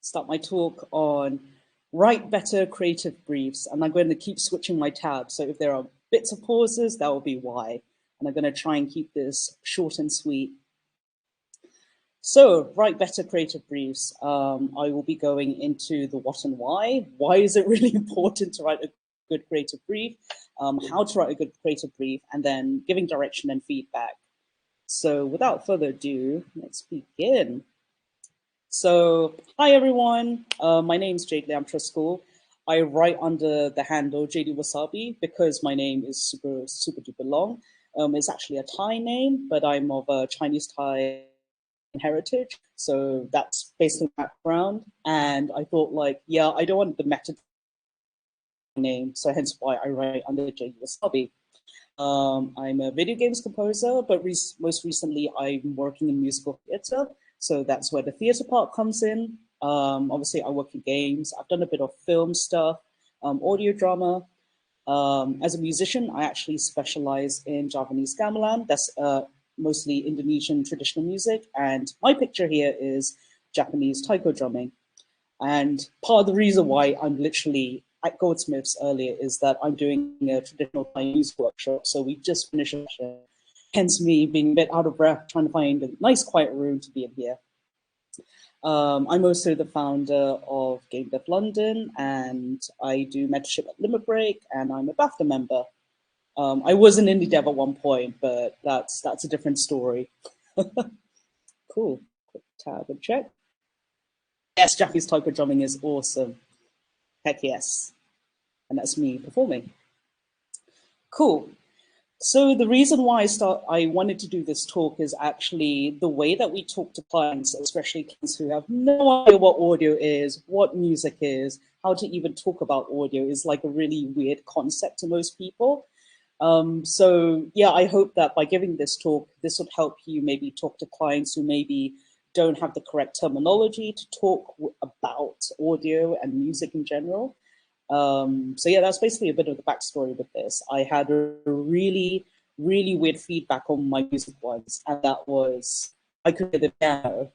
start my talk on write better creative briefs. And I'm going to keep switching my tabs. So if there are bits of pauses, that will be why. And I'm going to try and keep this short and sweet. So write better creative briefs. I will be going into the what and why. Why is it really important to write a good creative brief? How to write a good creative brief, and then giving direction and feedback. So without further ado, let's begin. So hi everyone, my name is Jade Leamcharaskul. I write under the handle Jade Wasabi because my name is super duper long. It's actually a Thai name, but I'm of a Chinese Thai heritage, so that's basically the background. And I thought, like, yeah, I don't want the meta name, so hence why I write under Jade Wasabi. I'm a video games composer, but most recently I'm working in musical theatre, so that's where the theatre part comes in. Obviously, I work in games. I've done a bit of film stuff, audio drama. As a musician, I actually specialize in Javanese gamelan. That's mostly Indonesian traditional music. And my picture here is Japanese taiko drumming. And part of the reason why I'm literally at Goldsmiths earlier is that I'm doing a traditional Thai music workshop. So we just finished a session, hence me being a bit out of breath, trying to find a nice quiet room to be in here. I'm also the founder of Game Dev London, and I do mentorship at Limit Break, and I'm a BAFTA member. I was an indie dev at one point, but that's a different story. Cool. Quick tab and check. Yes, Japanese taiko drumming is awesome. Heck yes. And that's me performing. Cool. So the reason why I wanted to do this talk is actually the way that we talk to clients, especially clients who have no idea what audio is, what music is, how to even talk about audio is like a really weird concept to most people. So yeah, I hope that by giving this talk, this would help you maybe talk to clients who maybe don't have the correct terminology to talk about audio and music in general. So yeah, that's basically a bit of the backstory with this. I had a really weird feedback on my music once, and that was I could hear the piano,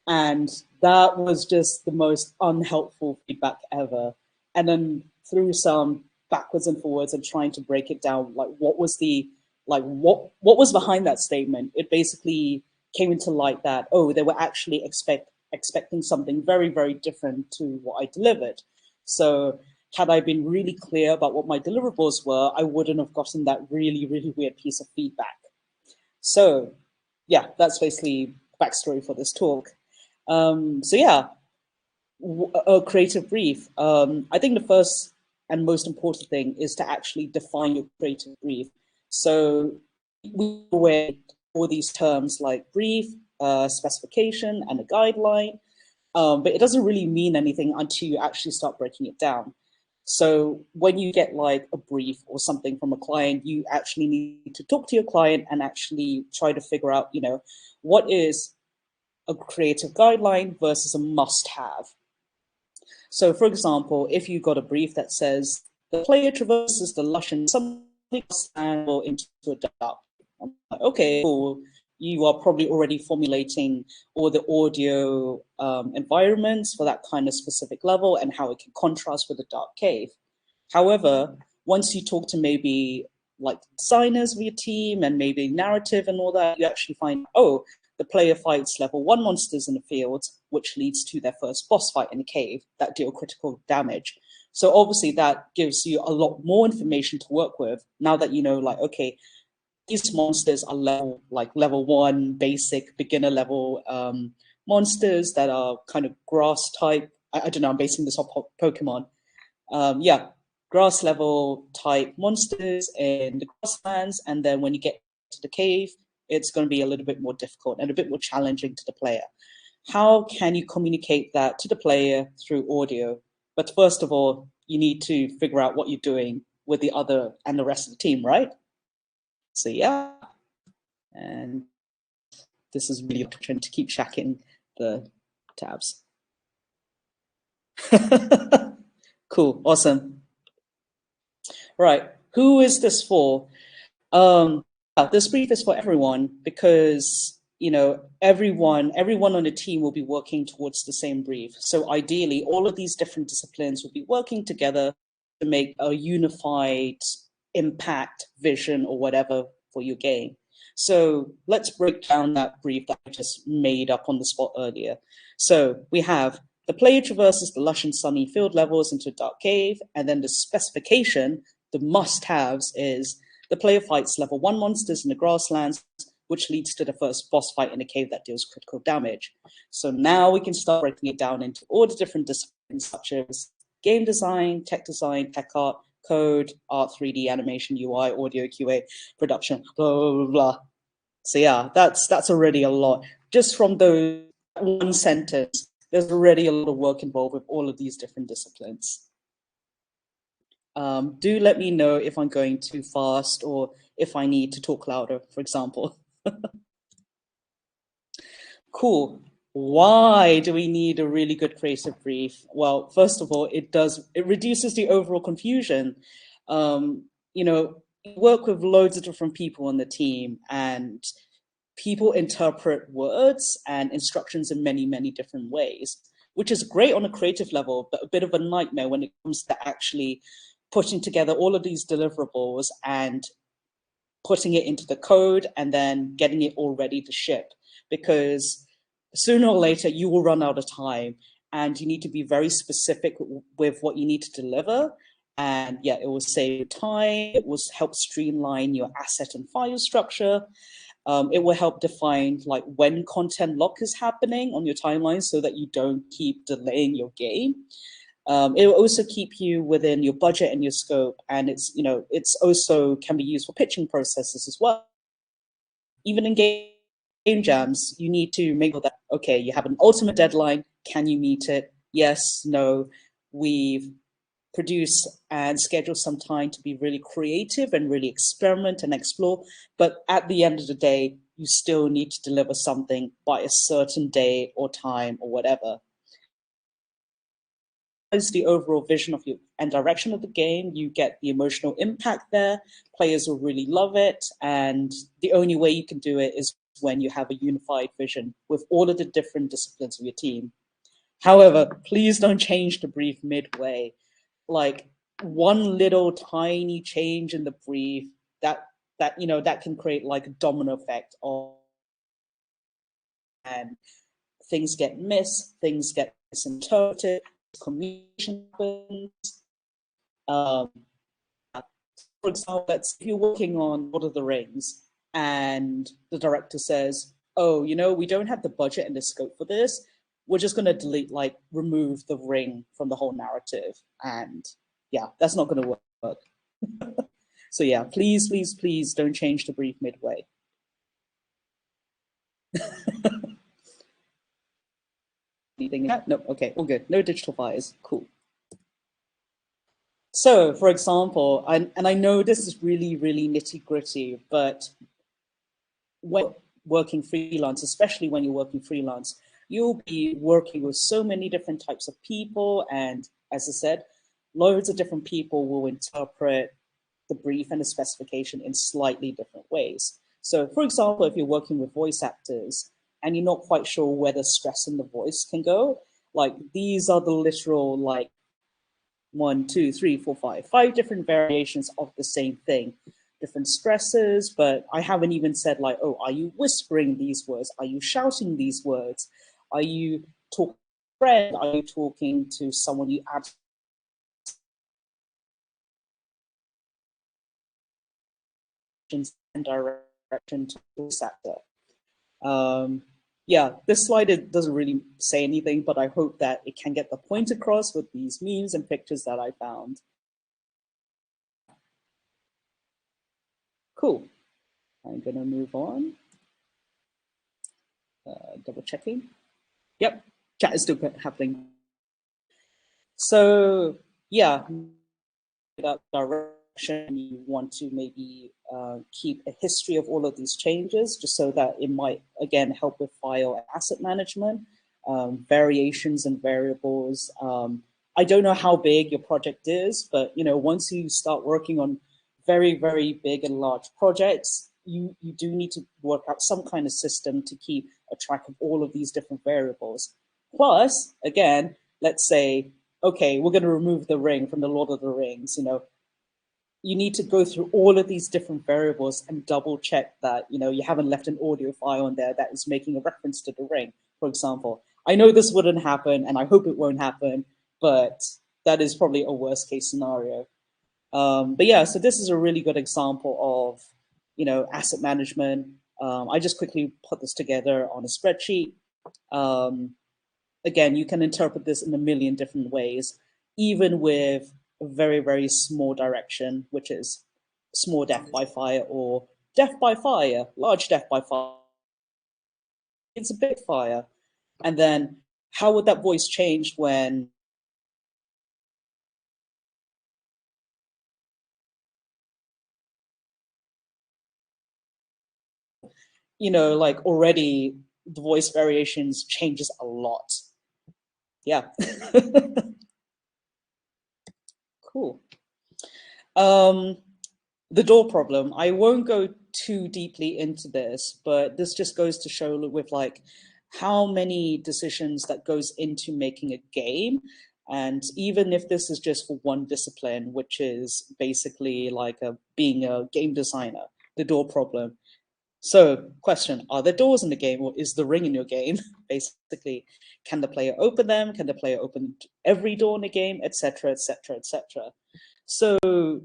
and that was just the most unhelpful feedback ever. And then through some backwards and forwards and trying to break it down, like what was behind that statement, it basically came into light that, oh, they were actually expecting something very different to what I delivered. So had I been really clear about what my deliverables were, I wouldn't have gotten that really weird piece of feedback. So yeah, that's basically backstory for this talk. So yeah, a creative brief. I think the first and most important thing is to actually define your creative brief. So we aware all these terms like brief, specification, and a guideline, but it doesn't really mean anything until you actually start breaking it down. So when you get like a brief or something from a client, you actually need to talk to your client and actually try to figure out, you know, what is a creative guideline versus a must-have. So for example, if you got a brief that says the player traverses the lush and something into a dark, okay, cool. You are probably already formulating all the audio environments for that kind of specific level and how it can contrast with a dark cave. However, once you talk to maybe like designers of your team and maybe narrative and all that, you actually find, oh, the player fights level 1 monsters in the field, which leads to their first boss fight in a cave that deal critical damage. So obviously that gives you a lot more information to work with now that you know, like, okay, these monsters are level 1 basic beginner level monsters that are kind of grass type. I don't know, I'm basing this off Pokemon. Yeah, grass level type monsters in the grasslands, and then when you get to the cave, it's going to be a little bit more difficult and a bit more challenging to the player. How can you communicate that to the player through audio? But first of all, you need to figure out what you're doing with the other and the rest of the team, right? So yeah, and this is really trying to keep shacking the tabs. Cool, awesome. Right, who is this for? This brief is for everyone because everyone on the team will be working towards the same brief. So ideally, all of these different disciplines will be working together to make a unified impact, vision, or whatever for your game. So let's break down that brief that I just made up on the spot earlier. So we have the player traverses the lush and sunny field levels into a dark cave, and then the specification, the must-haves, is the player fights level 1 monsters in the grasslands, which leads to the first boss fight in a cave that deals critical damage. So now we can start breaking it down into all the different disciplines, such as game design, tech art, code, art, 3D, animation, UI, audio, QA, production, blah, blah, blah, blah. So yeah, that's already a lot. Just from those one sentence, there's already a lot of work involved with all of these different disciplines. Do let me know if I'm going too fast or if I need to talk louder, for example. Cool. Why do we need a really good creative brief? Well, first of all, it reduces the overall confusion. You work with loads of different people on the team, and people interpret words and instructions in many, many different ways, which is great on a creative level, but a bit of a nightmare when it comes to actually putting together all of these deliverables and putting it into the code and then getting it all ready to ship. Because sooner or later you will run out of time, and you need to be very specific with what you need to deliver. And yeah, it will save time, it will help streamline your asset and file structure. It will help define like when content lock is happening on your timeline so that you don't keep delaying your game. It will also keep you within your budget and your scope, and it's also can be used for pitching processes as well. Even in game jams, you need to make sure that, okay, you have an ultimate deadline. Can you meet it? Yes, no. We've produce and schedule some time to be really creative and really experiment and explore. But at the end of the day, you still need to deliver something by a certain day or time or whatever. As the overall vision of you and direction of the game, you get the emotional impact there. Players will really love it. And the only way you can do it is when you have a unified vision with all of the different disciplines of your team. However, please don't change the brief midway. Like one little tiny change in the brief that can create like a domino effect and things get missed, things get misinterpreted, communication happens. For example, if you're working on Lord of the Rings and the director says, oh, we don't have the budget and the scope for this, we're just going to remove the ring from the whole narrative. And yeah, that's not going to work. So yeah, please, please, please don't change the brief midway. Anything? No, okay, all good. No digital fires. Cool. So, for example, and I know this is really, really nitty gritty, but when working freelance, especially when you're working freelance, you'll be working with so many different types of people. And as I said, loads of different people will interpret the brief and the specification in slightly different ways. So for example, if you're working with voice actors and you're not quite sure where the stress in the voice can go, like these are the literal like 1, 2, 3, 4, 5 different variations of the same thing, different stresses. But I haven't even said like, oh, are you whispering these words? Are you shouting these words? Are you talking to a friend? Are you talking to someone you absolutely and direction to voice actor? Yeah, this slide doesn't really say anything, but I hope that it can get the point across with these memes and pictures that I found. Cool. I'm gonna move on. Double checking. Yep, chat is still happening. So yeah, that direction, you want to maybe keep a history of all of these changes, just so that it might again help with file and asset management, variations and variables. I don't know how big your project is, but once you start working on very, very big and large projects, you do need to work out some kind of system to keep a track of all of these different variables. Plus, again, let's say, okay, we're going to remove the ring from the Lord of the Rings. You need to go through all of these different variables and double check that you haven't left an audio file in there that is making a reference to the ring, for example. I know this wouldn't happen, and I hope it won't happen, but that is probably a worst case scenario. But yeah, so this is a really good example of asset management. I just quickly put this together on a spreadsheet. Again, you can interpret this in a million different ways, even with a very, very small direction, which is small death by fire or death by fire, large death by fire. It's a big fire. And then how would that voice change when like already the voice variations changes a lot. Yeah. Cool. The door problem. I won't go too deeply into this, but this just goes to show with like how many decisions that goes into making a game. And even if this is just for one discipline, which is basically like being a game designer, the door problem. So, question, are there doors in the game, or is the ring in your game? Basically, can the player open them? Can the player open every door in the game, etc., etc., etc.? So,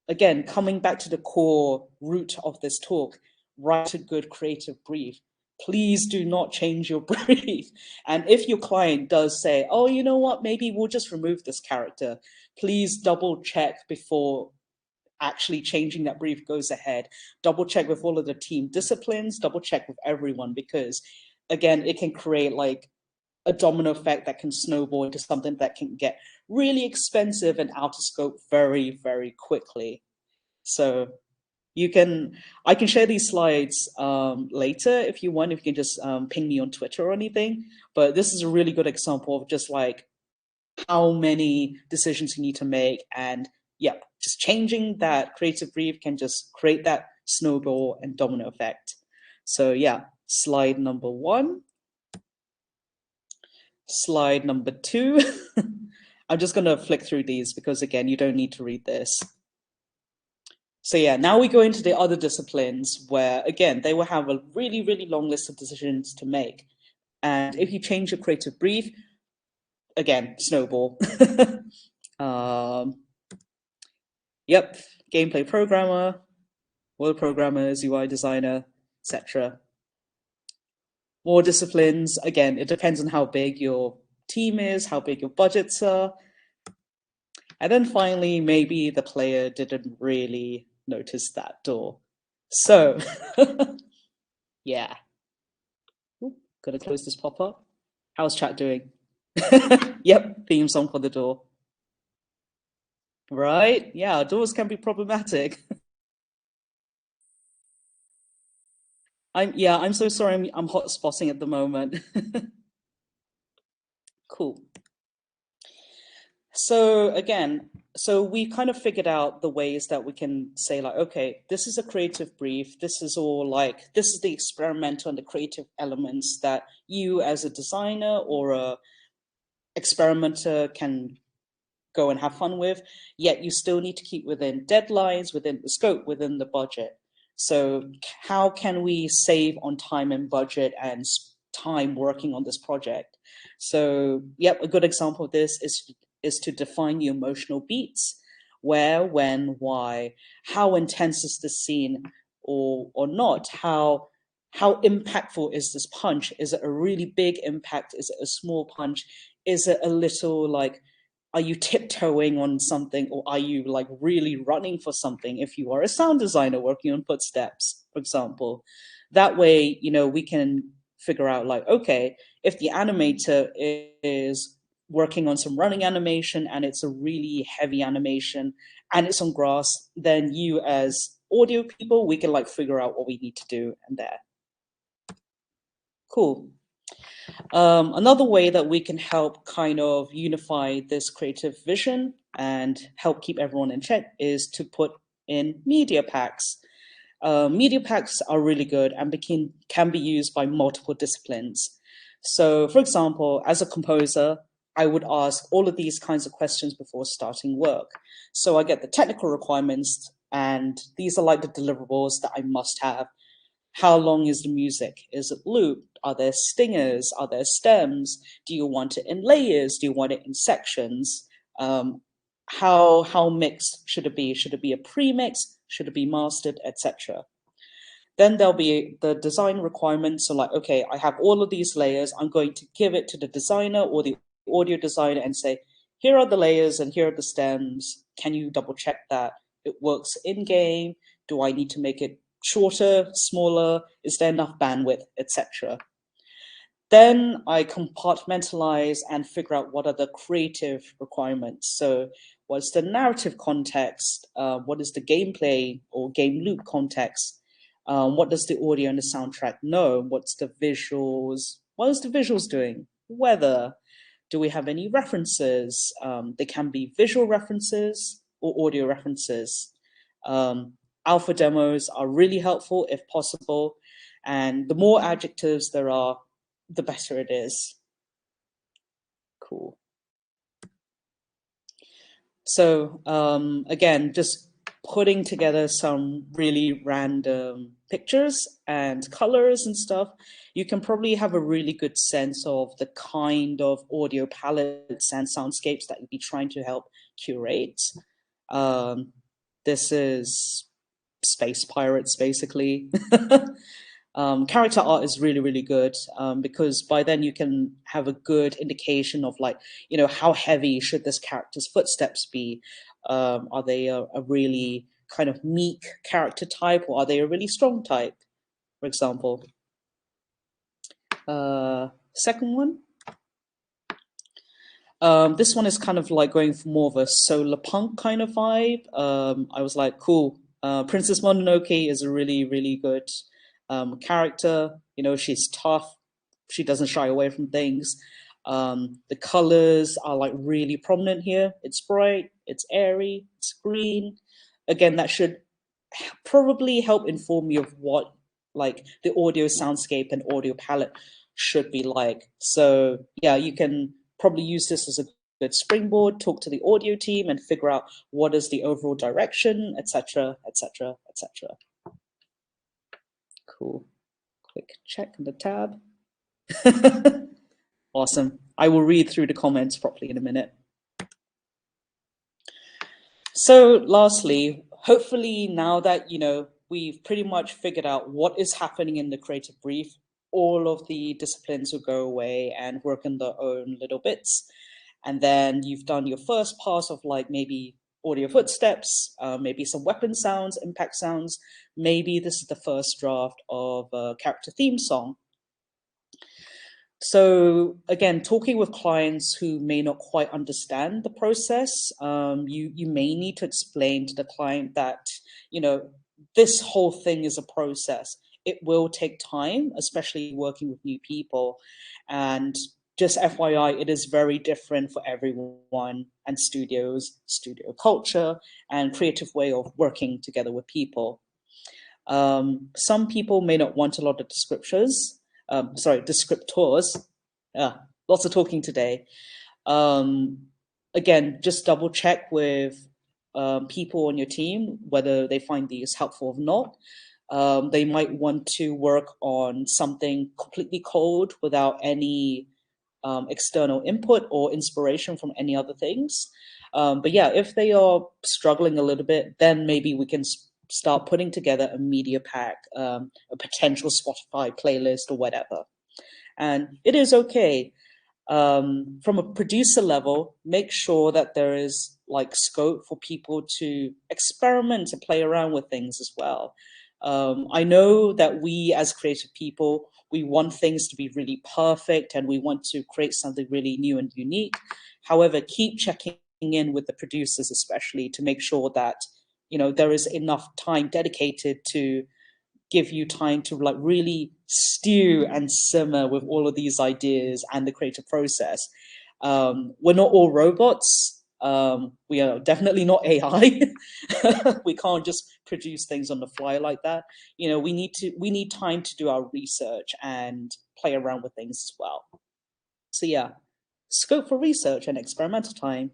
again, coming back to the core root of this talk, write a good creative brief. Please do not change your brief. And if your client does say, oh, you know what, maybe we'll just remove this character, please double check before actually changing that brief goes ahead. Double check with all of the team disciplines, double check with everyone, because again, it can create like a domino effect that can snowball into something that can get really expensive and out of scope very, very quickly. So I can share these slides later if you want, if you can just ping me on Twitter or anything. But this is a really good example of just like how many decisions you need to make. And yeah, just changing that creative brief can just create that snowball and domino effect. So yeah, slide number 1. Slide number 2. I'm just going to flick through these because, again, you don't need to read this. So yeah, now we go into the other disciplines where, again, they will have a really, really long list of decisions to make. And if you change your creative brief, again, snowball. Yep, gameplay programmer, world programmers, UI designer, etc. More disciplines, again, it depends on how big your team is, how big your budgets are. And then finally, maybe the player didn't really notice that door. So, yeah. Ooh, gotta close this pop-up. How's chat doing? Yep, theme song for the door. Right? Yeah, doors can be problematic. I'm so sorry I'm hotspotting at the moment. Cool. So again, so we kind of figured out the ways that we can say like, okay, this is a creative brief. This is all like, this is the experimental and the creative elements that you as a designer or a experimenter can go and have fun with, yet you still need to keep within deadlines, within the scope, within the budget. So how can we save on time and budget and time working on this project? So, yep, a good example of this is to define the emotional beats. Where, when, why, how intense is the scene or not? How impactful is this punch? Is it a really big impact? Is it a small punch? Is it a little like, are you tiptoeing on something, or are you like really running for something if you are a sound designer working on footsteps, for example? That way, we can figure out like, okay, if the animator is working on some running animation and it's a really heavy animation and it's on grass, then you as audio people, we can like figure out what we need to do and there. Cool. Another way that we can help kind of unify this creative vision and help keep everyone in check is to put in media packs. Media packs are really good and can be used by multiple disciplines. So, for example, as a composer, I would ask all of these kinds of questions before starting work. So I get the technical requirements, and these are like the deliverables that I must have. How long is the music? Is it looped? Are there stingers? Are there stems? Do you want it in layers? Do you want it in sections? Um, how mixed should it be? Should it be a pre-mix? Should it be mastered, etc.? Then there'll be the design requirements. So like, okay, I have all of these layers. I'm going to give it to the designer or the audio designer and say, here are the layers and here are the stems. Can you double check that it works in game? Do I need to make it shorter, smaller? Is there enough bandwidth, etc.? Then I compartmentalize and figure out what are the creative requirements. So what's the narrative context? What is the gameplay or game loop context? What does the audio and the soundtrack know? What's the visuals? What is the visuals doing? Weather. Do we have any references? They can be visual references or audio references. Alpha demos are really helpful if possible. And the more adjectives there are, the better it is. Cool. So again, just putting together some really random pictures and colors and stuff, you can probably have a really good sense of the kind of audio palettes and soundscapes that you'd be trying to help curate. This is space pirates, basically. Character art is really, really good because by then you can have a good indication of like, how heavy should this character's footsteps be? Are they a really kind of meek character type, or are they a really strong type, for example? Second one. This one is kind of like going for more of a solar punk kind of vibe. I was like, cool. Princess Mononoke is a really, really good character. She's tough. She doesn't shy away from things. The colors are like really prominent here. It's bright, it's airy, it's green. Again, that should probably help inform you of what like the audio soundscape and audio palette should be like. So yeah, you can probably use this as a good springboard, talk to the audio team and figure out what is the overall direction, etc., etc., etc. Cool. Quick check the tab. Awesome. I will read through the comments properly in a minute. So lastly, hopefully now that, we've pretty much figured out what is happening in the creative brief, all of the disciplines will go away and work in their own little bits. And then you've done your first pass of like maybe audio footsteps, maybe some weapon sounds, impact sounds. Maybe this is the first draft of a character theme song. So again, talking with clients who may not quite understand the process, you may need to explain to the client that, this whole thing is a process. It will take time, especially working with new people. And just FYI, it is very different for everyone and studios, studio culture, and creative way of working together with people. Some people may not want a lot of descriptors. Lots of talking today. Again, just double check with people on your team whether they find these helpful or not. They might want to work on something completely cold without any external input or inspiration from any other things. But yeah, if they are struggling a little bit, then maybe we can start putting together a media pack, a potential Spotify playlist or whatever. And it is okay. From a producer level, make sure that there is like scope for people to experiment and play around with things as well. I know that we as creative people, we want things to be really perfect and we want to create something really new and unique. However, keep checking in with the producers, especially to make sure that, there is enough time dedicated to give you time to like really stew and simmer with all of these ideas and the creative process. We're not all robots. We are definitely not AI. We can't just produce things on the fly like that. We need time to do our research and play around with things as well. So yeah, scope for research and experimental time.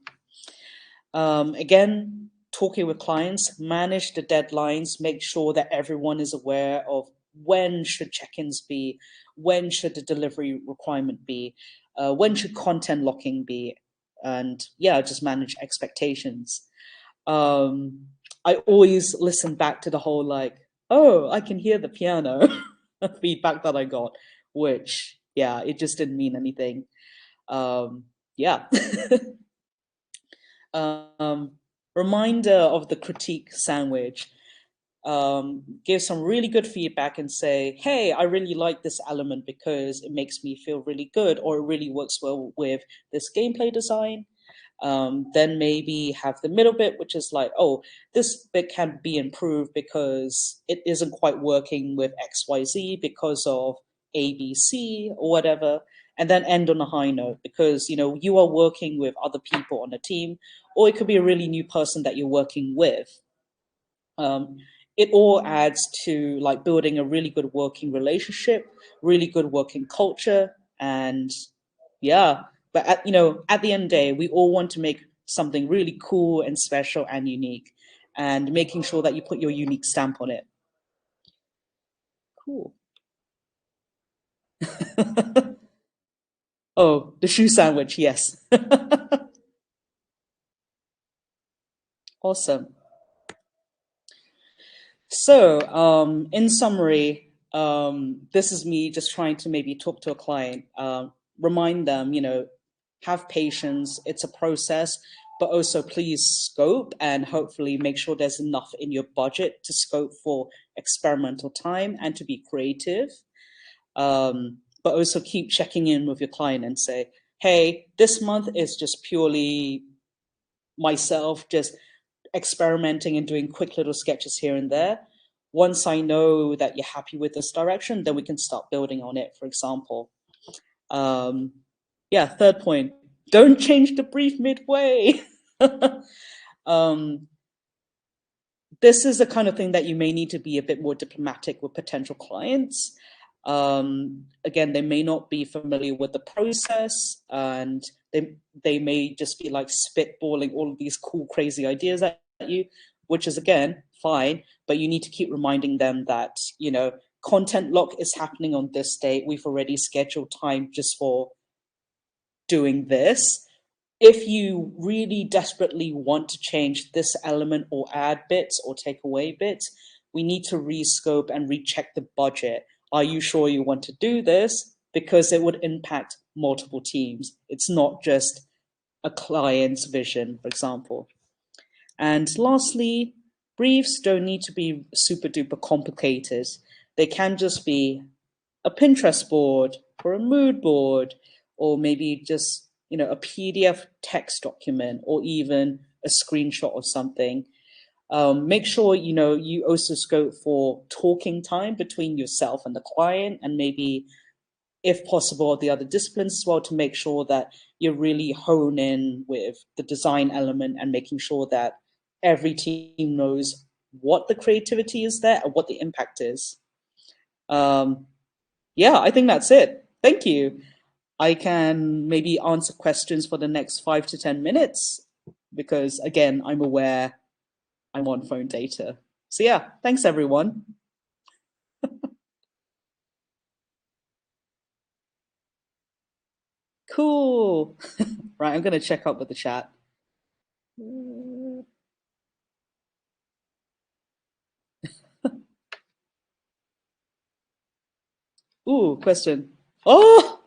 Again, talking with clients, manage the deadlines, make sure that everyone is aware of when should check-ins be, when should the delivery requirement be, when should content locking be, and yeah, just manage expectations. Um, I always listen back to the whole like, oh, I can hear the piano feedback that I got, which yeah, it just didn't mean anything. Yeah. um, Reminder of the critique sandwich. Give some really good feedback and say, hey, I really like this element because it makes me feel really good, or it really works well with this gameplay design. Then maybe have the middle bit, which is like, oh, this bit can be improved because it isn't quite working with XYZ because of ABC or whatever. And then end on a high note because you are working with other people on a team, or it could be a really new person that you're working with. Um, it all adds to like building a really good working relationship, really good working culture, and yeah. But at the end of the day, we all want to make something really cool and special and unique, and making sure that you put your unique stamp on it. Cool. Oh, the shoe sandwich, yes. Awesome. So, in summary, this is me just trying to maybe talk to a client, remind them, have patience, it's a process, but also please scope and hopefully make sure there's enough in your budget to scope for experimental time and to be creative. But also keep checking in with your client and say, hey, this month is just purely myself, just experimenting and doing quick little sketches here and there. Once I know that you're happy with this direction, then we can start building on it, for example. Um, yeah, third point, don't change the brief midway. um, this is the kind of thing that you may need to be a bit more diplomatic with potential clients. Again, they may not be familiar with the process, and they may just be like spitballing all of these cool, crazy ideas at you, which is again fine. But you need to keep reminding them that content lock is happening on this date. We've already scheduled time just for doing this. If you really desperately want to change this element or add bits or take away bits, we need to rescope and recheck the budget. Are you sure you want to do this? Because it would impact multiple teams. It's not just a client's vision, for example. And lastly, briefs don't need to be super duper complicated. They can just be a Pinterest board or a mood board, or maybe just a PDF text document, or even a screenshot of something. Make sure you also scope for talking time between yourself and the client, and maybe, if possible, the other disciplines as well, to make sure that you really hone in with the design element and making sure that every team knows what the creativity is there and what the impact is. Um, yeah, I think that's it. Thank you. I can maybe answer questions for the next 5 to 10 minutes because, again, I'm aware I'm on phone data. So, yeah, thanks, everyone. Cool. Right, I'm going to check up with the chat. Ooh, question. Oh,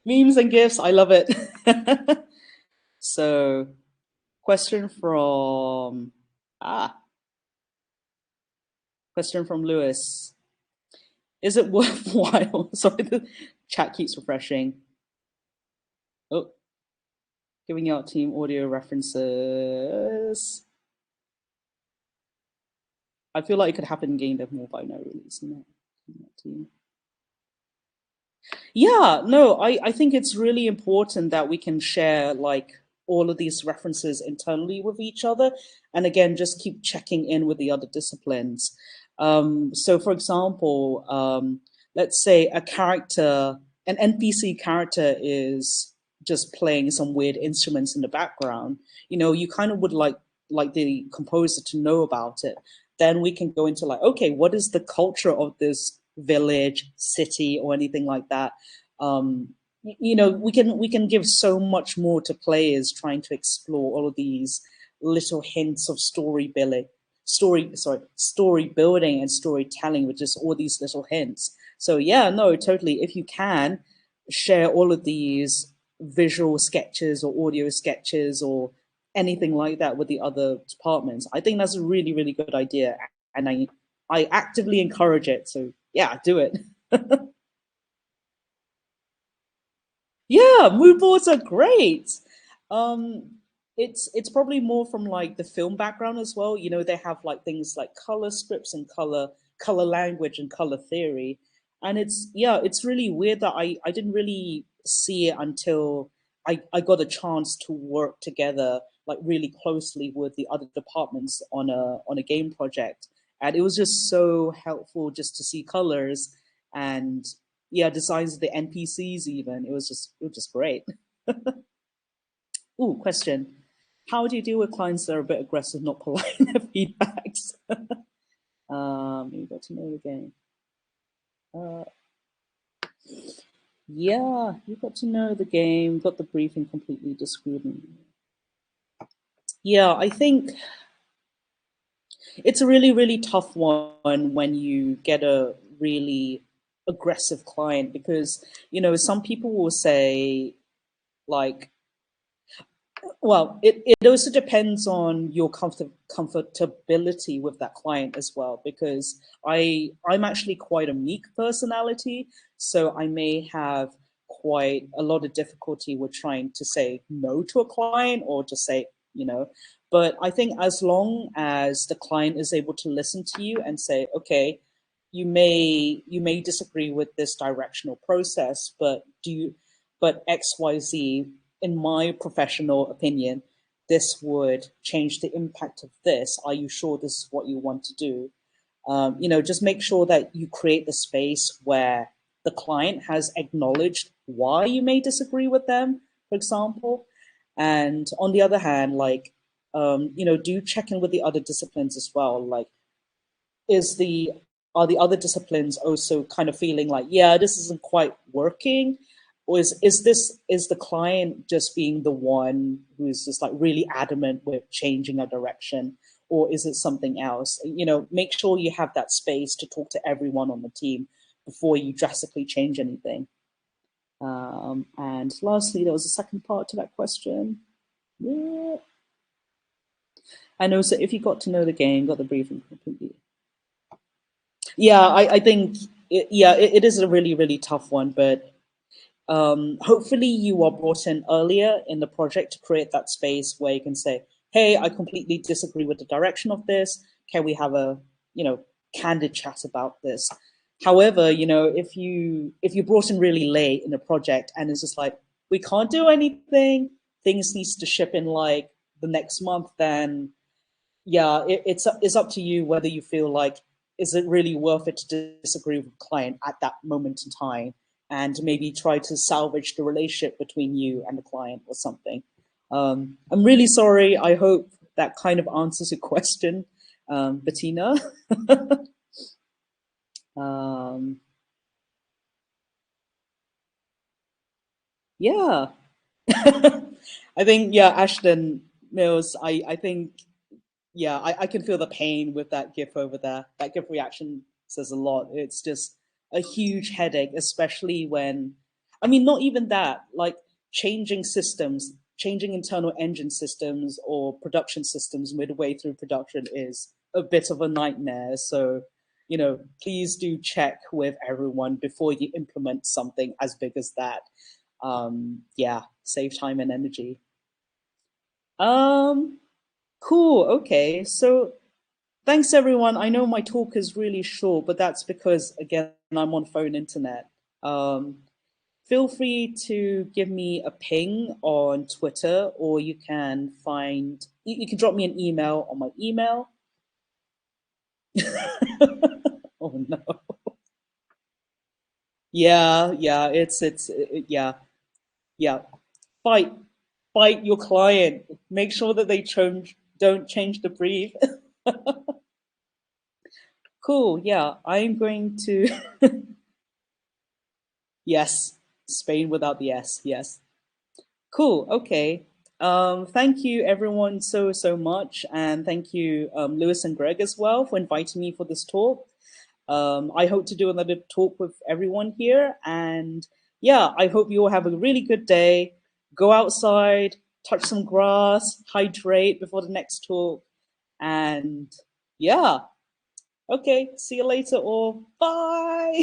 memes and gifs. I love it. So, question from ah, question from Lewis. Is it worthwhile? Sorry, the chat keeps refreshing. Oh, giving out team audio references. I feel like it could happen in game dev more by no release. Team. Yeah, no, I think it's really important that we can share like all of these references internally with each other, and again, just keep checking in with the other disciplines. So, for example, let's say a character, an NPC character is just playing some weird instruments in the background. You kind of would like the composer to know about it. Then we can go into like, okay, what is the culture of this village, city, or anything like that? We can give so much more to players trying to explore all of these little hints of story building and storytelling with just all these little hints. So yeah, no, totally. If you can share all of these visual sketches or audio sketches or anything like that with the other departments, I think that's a really, really good idea. And I actively encourage it. So yeah, do it. Yeah, mood boards are great. Um, it's probably more from like the film background as well. They have like things like color scripts and color language and color theory. And it's really weird that I didn't really see it until I got a chance to work together like really closely with the other departments on a game project. And it was just so helpful just to see colors and yeah, designs of the NPCs even. It was just great. Ooh, question. How do you deal with clients that are a bit aggressive, not polite in their feedbacks? You got to know the game. Uh, yeah, you got to know the game, got the briefing completely disagreed. Yeah, I think it's a really, really tough one when you get a really aggressive client because, some people will say, like, well, it also depends on your comfortability with that client as well, because I'm actually quite a meek personality, so I may have quite a lot of difficulty with trying to say no to a client or to say, you know, but I think as long as the client is able to listen to you and say, okay, you may disagree with this directional process, but XYZ, in my professional opinion, this would change the impact of this. Are you sure this is what you want to do? Just make sure that you create the space where the client has acknowledged why you may disagree with them, for example. And on the other hand, like, do check in with the other disciplines as well. Like, is the are the other disciplines also kind of feeling like, yeah, this isn't quite working, or is the client just being the one who's just like really adamant with changing a direction, or is it something else? Make sure you have that space to talk to everyone on the team before you drastically change anything. And lastly, there was a second part to that question. Yeah. I know. So if you got to know the game, got the briefing completely. Yeah, I think it is a really, really tough one, but hopefully you are brought in earlier in the project to create that space where you can say, hey, I completely disagree with the direction of this. Can we have a, candid chat about this? However, if you brought in really late in the project and it's just like, we can't do anything, things needs to ship in like the next month, then yeah, it's up to you whether you feel like, is it really worth it to disagree with the client at that moment in time, and maybe try to salvage the relationship between you and the client or something. I'm really sorry. I hope that kind of answers your question, Bettina. um, yeah. I think, yeah, Ashton Mills, I think, yeah, I can feel the pain with that GIF over there. That GIF reaction says a lot. It's just a huge headache, especially when, I mean, not even that, like changing systems, changing internal engine systems or production systems midway through production is a bit of a nightmare. So, please do check with everyone before you implement something as big as that. Yeah, save time and energy. Um, cool. Okay. So thanks, everyone. I know my talk is really short, but that's because, again, I'm on phone internet. Um, feel free to give me a ping on Twitter, or you can you can drop me an email on my email. Oh no. Yeah, yeah, yeah, yeah. Fight, fight your client. Make sure that they don't change the brief. Cool. Yeah, I'm going to. Yes, Spain without the S. Yes. Cool. Okay. Thank you everyone so much, and thank you Lewis and Greg as well for inviting me for this talk. I hope to do another talk with everyone here, and yeah, I hope you all have a really good day. Go outside, touch some grass, hydrate before the next talk, and yeah. Okay. See you later, all. Bye.